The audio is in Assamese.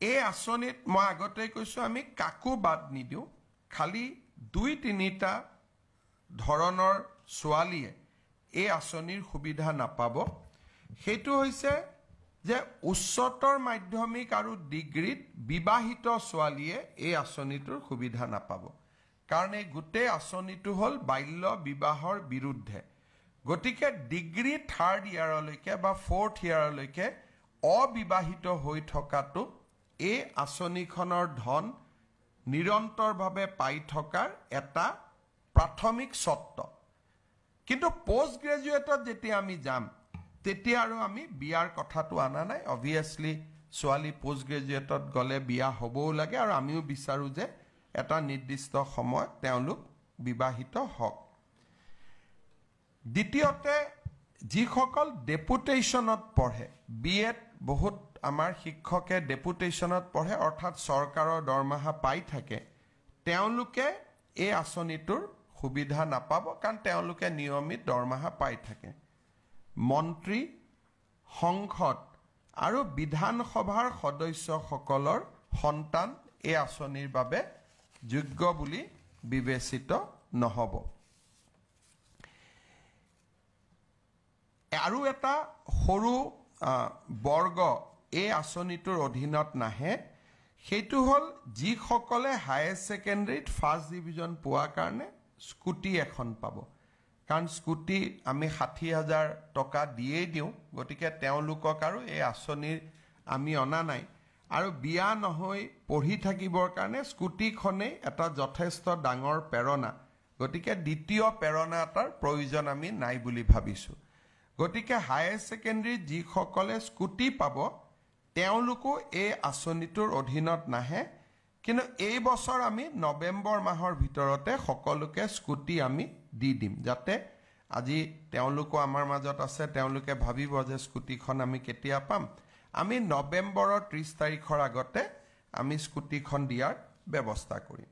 এই আঁচনিত মই আগতে কৈছোঁ আমি কাকো বাদ নিদিওঁ খালি 2-3টা ধৰণৰ ছোৱালীয়ে এই আঁচনিৰ সুবিধা নাপাব সেইটো হৈছে যে উচ্চতৰ মাধ্যমিক আৰু ডিগ্ৰীত বিবাহিত ছোৱালীয়ে এই আঁচনিটোৰ সুবিধা নাপাব কাৰণ এই গোটেই আঁচনিটো হ'ল বাল্য বিবাহৰ বিৰুদ্ধে গতিকে ডিগ্ৰী 3rd ইয়াৰলৈকে বা 4th ইয়াৰলৈকে অবিবাহিত হৈ থকাটো এই আঁচনিখনৰ ধন নিৰন্তৰভাৱে পাই থকাৰ এটা প্ৰাথমিক চৰ্ত কিন্তু পোষ্ট গ্ৰেজুৱেটত যেতিয়া আমি যাম তেতিয়া আৰু আমি বিয়াৰ কথাটো আনা নাই অবভিয়াছলি ছোৱালী পোষ্ট গ্ৰেজুৱেটত গ'লে বিয়া হ'বও লাগে আৰু আমিও বিচাৰোঁ যে এটা নিৰ্দিষ্ট সময়ত তেওঁলোক বিবাহিত হওক দ্বিতীয়তে যিসকল ডেপুটেশ্যনত পঢ়ে বিএড বহুত আমাৰ শিক্ষকে ডেপুটেশ্যনত পঢ়ে অৰ্থাৎ চৰকাৰৰ দৰমহা পাই থাকে তেওঁলোকে এই আঁচনিটোৰ সুবিধা নাপাব কাৰণ তেওঁলোকে নিয়মিত দৰমহা পাই থাকে মন্ত্ৰী সংসদ আৰু বিধানসভাৰ সদস্যসকলৰ সন্তান এই আঁচনিৰ বাবে যোগ্য বুলি বিবেচিত নহব আৰু এটা সৰু বৰ্গ এই আঁচনিটোৰ অধীনত নাহে সেইটো হ'ল যিসকলে হায়াৰ ছেকেণ্ডাৰীত ফাৰ্ষ্ট ডিভিজন পোৱাৰ কাৰণে স্কুটি এখন পাব কাৰণ স্কুটি আমি 60,000 টকা দিয়েই দিওঁ গতিকে তেওঁলোকক আৰু এই আঁচনিৰ আমি অনা নাই আৰু বিয়া নহয় পঢ়ি থাকিবৰ কাৰণে স্কুটিখনেই এটা যথেষ্ট ডাঙৰ প্ৰেৰণা গতিকে দ্বিতীয় প্ৰেৰণা এটাৰ প্ৰয়োজন আমি নাই বুলি ভাবিছোঁ গতিকে হায়াৰ ছেকেণ্ডাৰীত যিসকলে স্কুটি পাব তেওঁলোকো এই আঁচনিটোৰ অধীনত নাহে কিন্তু এই বছৰ আমি নৱেম্বৰ মাহৰ ভিতৰতে সকলোকে স্কুটি আমি দি দিম যাতে আজি তেওঁলোকো আমাৰ মাজত আছে তেওঁলোকে ভাবিব যে স্কুটিখন আমি কেতিয়া পাম আমি নৱেম্বৰৰ 30 তাৰিখৰ আগতে আমি স্কুটিখন দিয়াৰ ব্যৱস্থা কৰিম